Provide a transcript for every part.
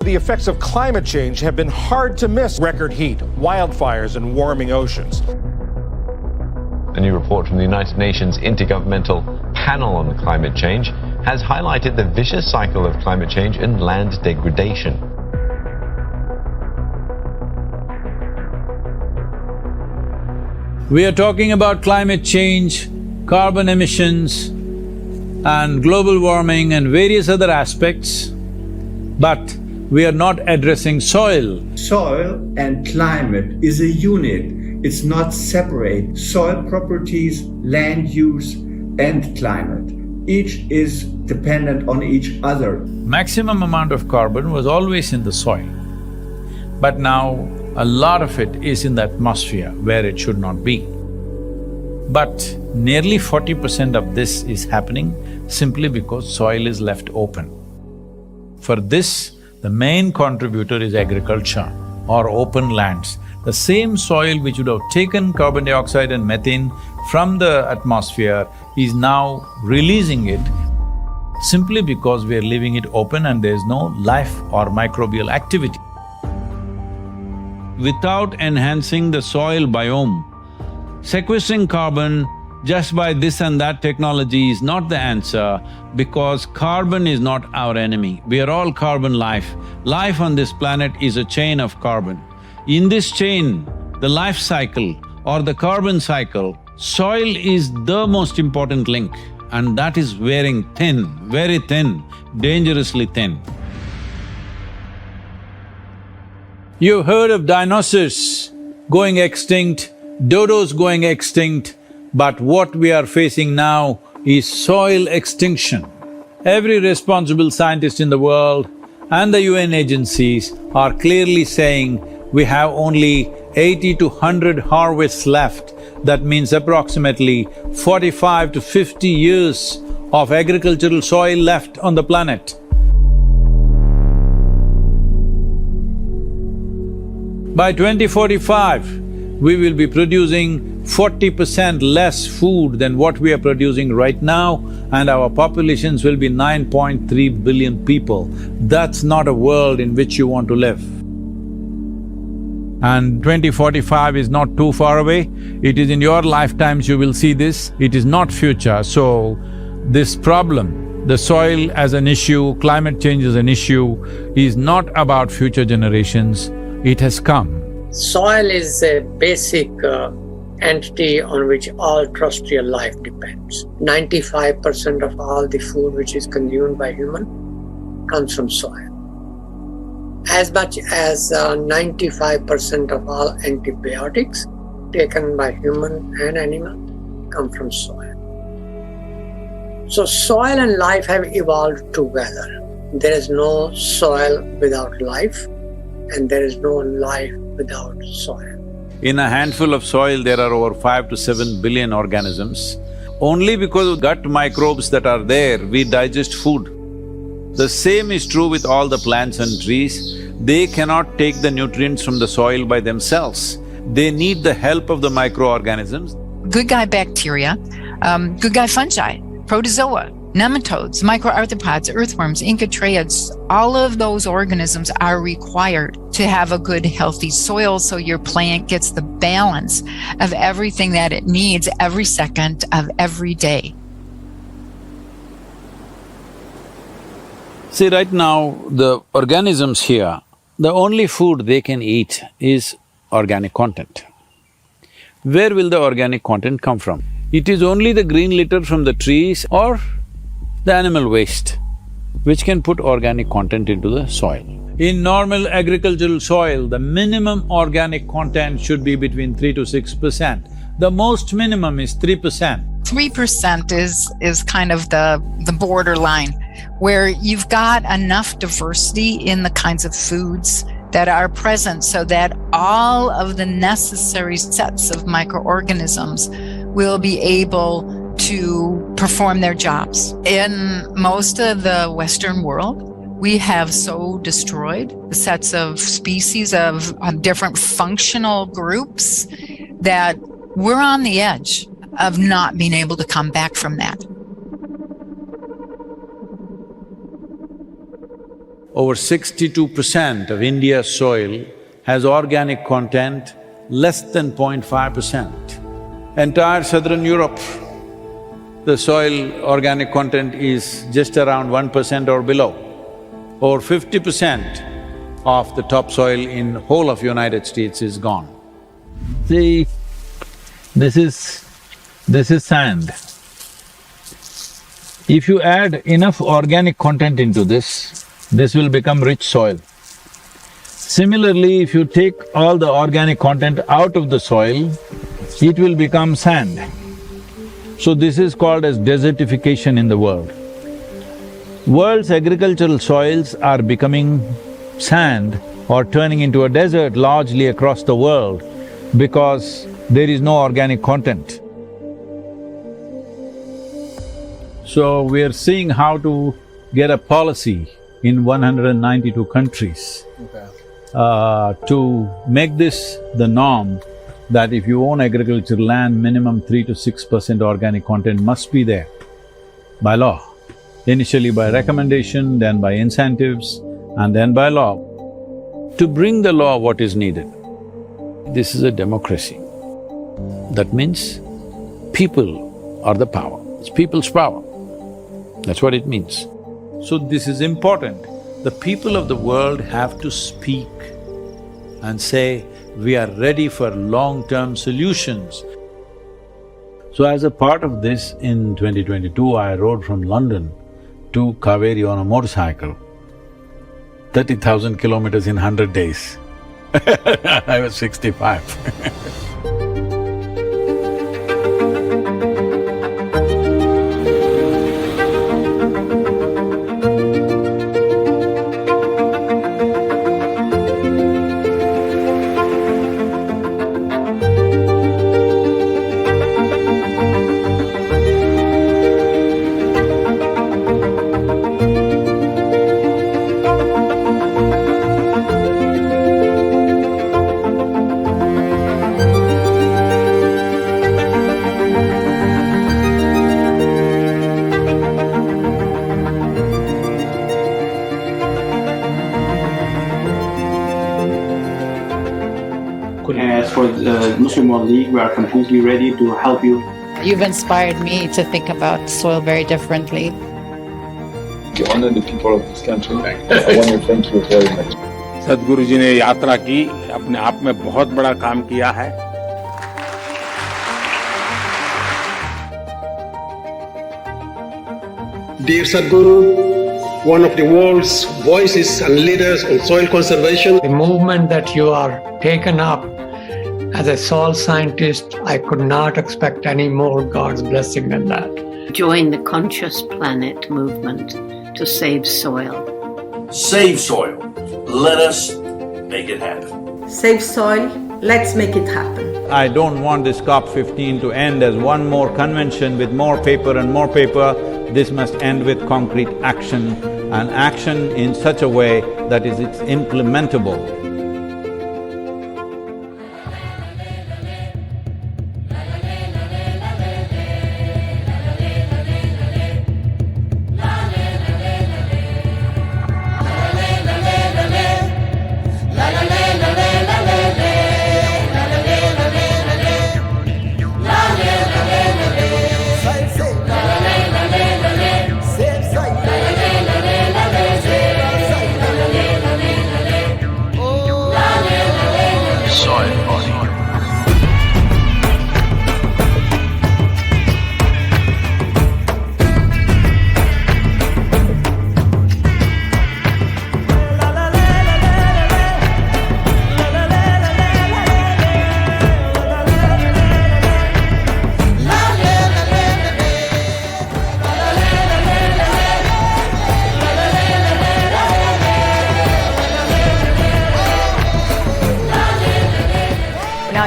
the effects of climate change have been hard to miss. Record heat, wildfires, and warming oceans. A new report from the United Nations Intergovernmental Panel on Climate Change has highlighted the vicious cycle of climate change and land degradation. We are talking about climate change, carbon emissions, and global warming and various other aspects, but we are not addressing soil. Soil and climate is a unit. It's not separate. Soil properties, land use, and climate. Each is dependent on each other. Maximum amount of carbon was always in the soil, but now a lot of it is in the atmosphere where it should not be. But nearly 40% of this is happening simply because soil is left open. For this, the main contributor is agriculture or open lands. The same soil which would have taken carbon dioxide and methane from the atmosphere is now releasing it simply because we are leaving it open and there is no life or microbial activity. Without enhancing the soil biome, sequestering carbon just by this and that technology is not the answer, because carbon is not our enemy. We are all carbon life. Life on this planet is a chain of carbon. In this chain, the life cycle or the carbon cycle, soil is the most important link, and that is wearing thin, very thin, dangerously thin. You've heard of dinosaurs going extinct, dodos going extinct, but what we are facing now is soil extinction. Every responsible scientist in the world and the UN agencies are clearly saying we have only 80 to 100 harvests left. That means approximately 45 to 50 years of agricultural soil left on the planet. By 2045, we will be producing 40% less food than what we are producing right now, and our populations will be 9.3 billion people. That's not a world in which you want to live. And 2045 is not too far away. It is in your lifetimes you will see this. It is not future. So, this problem, the soil as an issue, climate change as an issue, is not about future generations. It has come. Soil is a basic entity on which all terrestrial life depends. 95% of all the food which is consumed by human comes from soil. As much as 95% of all antibiotics taken by human and animal come from soil. So soil and life have evolved together. There is no soil without life, and there is no life without soil. In a handful of soil, there are over 5 to 7 billion organisms. Only because of gut microbes that are there, we digest food. The same is true with all the plants and trees. They cannot take the nutrients from the soil by themselves. They need the help of the microorganisms. Good guy bacteria, good guy fungi, protozoa, nematodes, microarthropods, earthworms, incatrioids, all of those organisms are required to have a good, healthy soil so your plant gets the balance of everything that it needs every second of every day. See, right now, the organisms here, the only food they can eat is organic content. Where will the organic content come from? It is only the green litter from the trees or the animal waste which can put organic content into the soil. In normal agricultural soil, the minimum organic content should be between 3 to 6%. The most minimum is 3%. 3% is kind of the borderline, where you've got enough diversity in the kinds of foods that are present so that all of the necessary sets of microorganisms will be able to perform their jobs. In most of the Western world, we have so destroyed the sets of species of different functional groups that we're on the edge of not being able to come back from that. over 62% of India's soil has organic content less than 0.5%. Entire southern Europe, the soil organic content is just around 1% or below. Over 50% of the topsoil in whole of United States is gone. See, this is sand. If you add enough organic content into this will become rich soil. Similarly, if you take all the organic content out of the soil, it will become sand. So this is called as desertification in the world. World's agricultural soils are becoming sand or turning into a desert largely across the world because there is no organic content. So we are seeing how to get a policy in 192 countries to make this the norm, that if you own agricultural land, minimum 3 to 6% organic content must be there by law. Initially by recommendation, then by incentives, and then by law. To bring the law, what is needed? This is a democracy. That means people are the power. It's people's power. That's what it means. So this is important. The people of the world have to speak and say, we are ready for long-term solutions. So as a part of this, in 2022, I rode from London to Kaveri on a motorcycle, 30,000 kilometers in 100 days. I was 65. As for the Muslim World League, we are completely ready to help you. You've inspired me to think about soil very differently. You honor the people of this country. I want to thank you very much. सदगुरु जी ने यात्रा की, अपने आप में बहुत बड़ा काम किया है। Dear Sadhguru, one of the world's voices and leaders on soil conservation. The movement that you are taken up as a soil scientist, I could not expect any more God's blessing than that. Join the Conscious Planet movement to save soil. Save soil. Let us make it happen. Save soil. Let's make it happen. I don't want this COP15 to end as one more convention with more paper and more paper. This must end with concrete action, and action in such a way that it's implementable.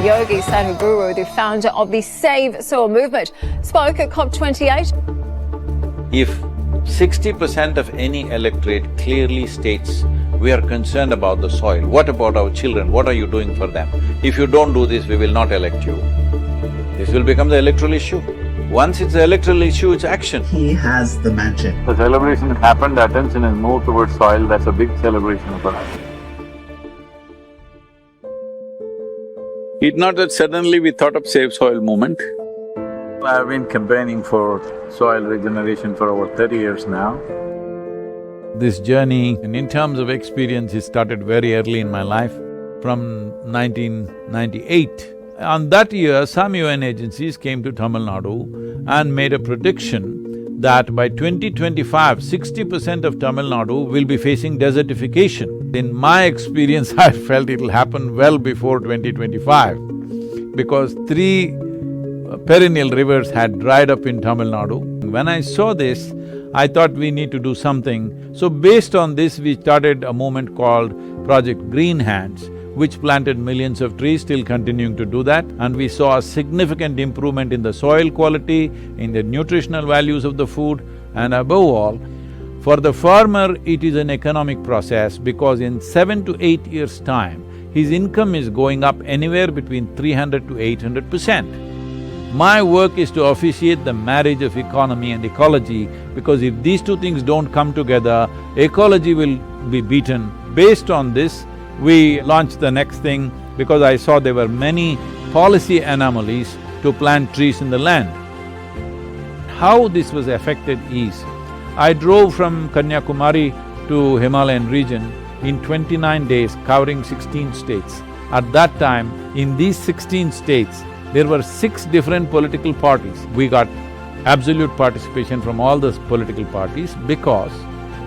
Yogi Sanguru, the founder of the Save Soil movement, spoke at COP28. If 60% of any electorate clearly states, we are concerned about the soil, what about our children, what are you doing for them? If you don't do this, we will not elect you. This will become the electoral issue. Once it's an electoral issue, it's action. He has the magic. The celebration happened, attention is moved towards soil, that's a big celebration for us. It's not that suddenly we thought of Save Soil movement. I've been campaigning for soil regeneration for over 30 years now. This journey, and in terms of experience, it started very early in my life, from 1998. On that year, some UN agencies came to Tamil Nadu and made a prediction that by 2025, 60% of Tamil Nadu will be facing desertification. In my experience, I felt it'll happen well before 2025 because 3 perennial rivers had dried up in Tamil Nadu. When I saw this, I thought we need to do something. So based on this, we started a movement called Project Green Hands, which planted millions of trees, still continuing to do that. And we saw a significant improvement in the soil quality, in the nutritional values of the food, and above all, for the farmer, it is an economic process because in 7 to 8 years' time, his income is going up anywhere between 300 to 800%. My work is to officiate the marriage of economy and ecology because if these two things don't come together, ecology will be beaten. Based on this, we launched the next thing because I saw there were many policy anomalies to plant trees in the land. How this was affected is, I drove from Kanyakumari to Himalayan region in 29 days, covering 16 states. At that time, in these 16 states, there were 6 different political parties. We got absolute participation from all those political parties because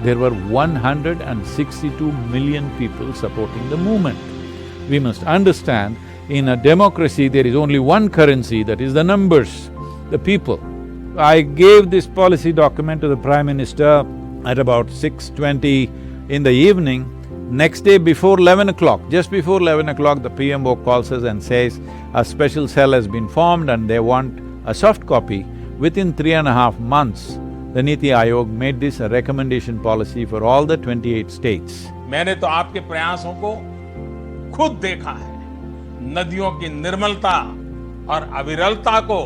there were 162 million people supporting the movement. We must understand, in a democracy, there is only one currency, that is the numbers, the people. I gave this policy document to the Prime Minister at about 6:20 in the evening. Next day before 11 o'clock, just before 11 o'clock, the PMO calls us and says, a special cell has been formed and they want a soft copy. Within 3.5 months, the Niti Aayog made this a recommendation policy for all the 28 states. मैंने तो आपके प्रयासों को खुद देखा है। नदियों की निर्मलता और अविरलता को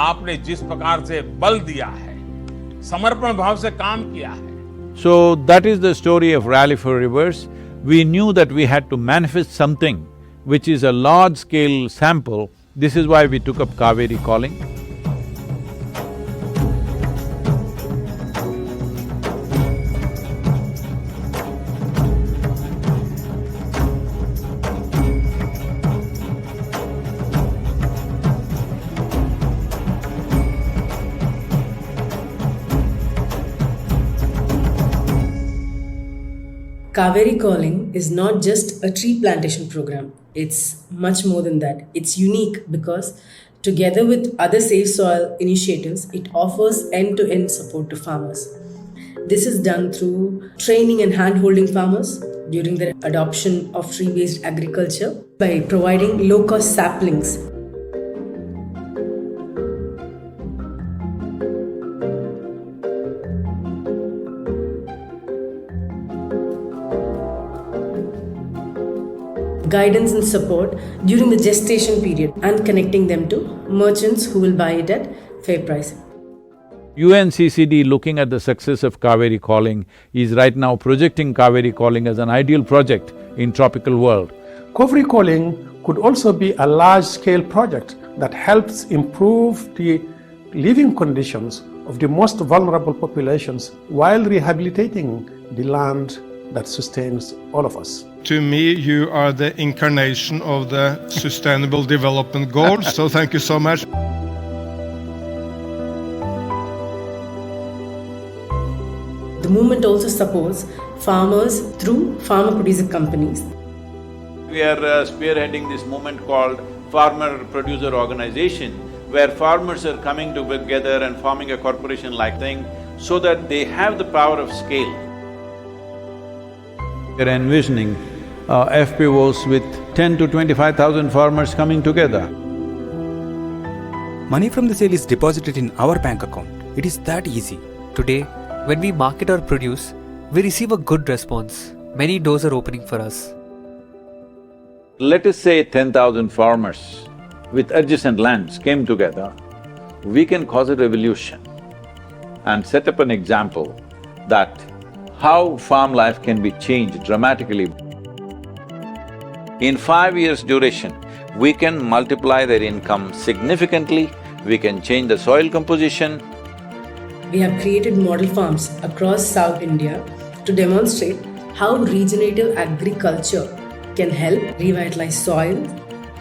आपने जिस प्रकार से बल दिया है, समर्पण भाव से काम किया है। So that is the story of Rally for Rivers. We knew that we had to manifest something which is a large-scale sample. This is why we took up Kaveri calling. Kaveri Calling is not just a tree plantation program. It's much more than that. It's unique because together with other Save Soil initiatives, it offers end-to-end support to farmers. This is done through training and hand-holding farmers during their adoption of tree-based agriculture by providing low-cost saplings. Guidance and support during the gestation period and connecting them to merchants who will buy it at fair price. UNCCD, looking at the success of Kaveri Calling, is right now projecting Kaveri Calling as an ideal project in tropical world. Kaveri Calling could also be a large-scale project that helps improve the living conditions of the most vulnerable populations while rehabilitating the land that sustains all of us. To me, you are the incarnation of the Sustainable Development Goals, so thank you so much. The movement also supports farmers through farmer-producer companies. We are spearheading this movement called Farmer-Producer Organization, where farmers are coming together and forming a corporation-like thing so that they have the power of scale. We are envisioning FPOs with 10 to 25,000 farmers coming together. Money from the sale is deposited in our bank account. It is that easy. Today, when we market our produce, we receive a good response. Many doors are opening for us. Let us say 10,000 farmers with adjacent lands came together we can cause a revolution and set up an example that how farm life can be changed dramatically. In 5 years' duration, we can multiply their income significantly, we can change the soil composition. We have created model farms across South India to demonstrate how regenerative agriculture can help revitalize soil,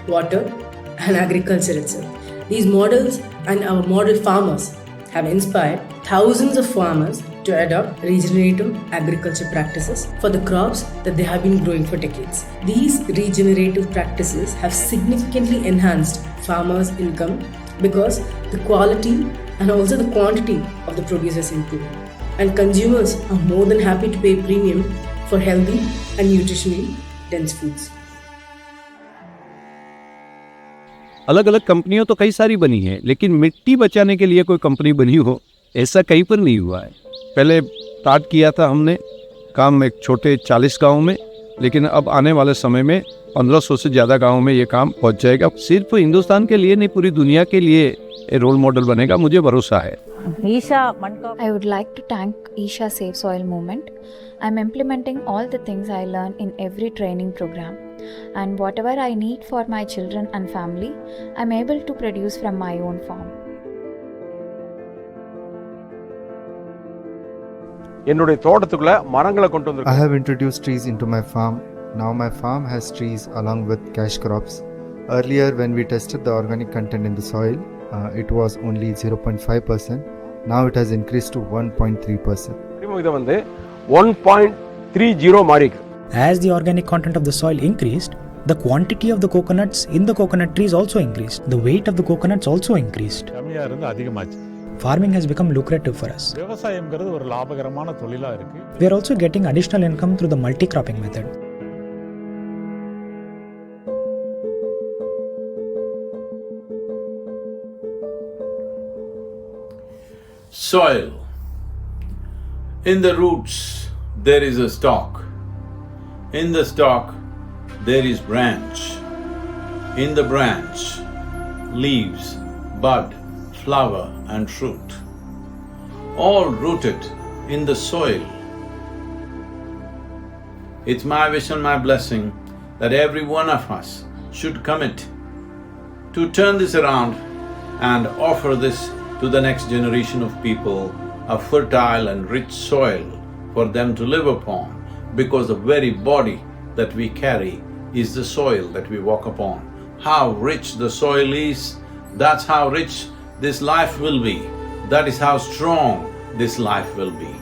water, and agriculture itself. These models and our model farmers have inspired thousands of farmers to adopt regenerative agriculture practices for the crops that they have been growing for decades. These regenerative practices have significantly enhanced farmers' income because the quality and also the quantity of the produce has improved. And consumers are more than happy to pay premium for healthy and nutritionally dense foods. अलग अलग कंपनियां तो कई सारी बनी हैं, लेकिन मिट्टी बचाने के लिए कोई कंपनी बनी हो ऐसा कहीं पर नहीं हुआ है। पहले स्टार्ट किया था हमने काम एक छोटे 40 गाँव में, लेकिन अब आने वाले समय में 1500 से ज़्यादा गाँव में ये काम पहुँच जाएगा। सिर्फ हिंदुस्तान के लिए नहीं, पूरी दुनिया के लिए ये रोल मॉडल बनेगा, मुझे भरोसा है। I would like to thank Isha Save Soil movement. I'm implementing all the things I learn in every training program, and whatever I need for my children and family, I'm able to produce from my own farm. I have introduced trees into my farm. Now my farm has trees along with cash crops. Earlier when we tested the organic content in the soil, it was only 0.5%. Now it has increased to 1.3%. 1.30 As the organic content of the soil increased, the quantity of the coconuts in the coconut trees also increased. The weight of the coconuts also increased. Farming has become lucrative for us. We are also getting additional income through the multi-cropping method. Soil. In the roots, there is a stalk. In the stalk, there is branch. In the branch, leaves, bud, flower and fruit. All rooted in the soil. It's my wish and my blessing that every one of us should commit to turn this around and offer this to the next generation of people, a fertile and rich soil for them to live upon, because the very body that we carry is the soil that we walk upon. How rich the soil is, that's how rich this life will be. That is how strong this life will be.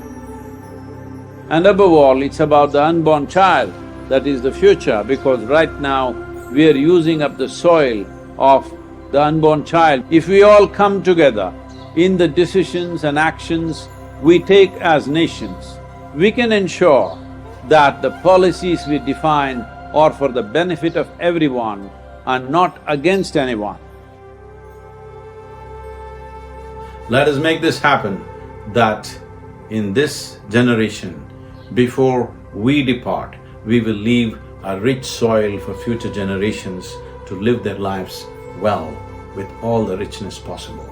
And above all, it's about the unborn child that is the future, because right now we are using up the soil of the unborn child. If we all come together in the decisions and actions we take as nations, we can ensure that the policies we define are for the benefit of everyone and not against anyone. Let us make this happen, that in this generation, before we depart, we will leave a rich soil for future generations to live their lives well with all the richness possible.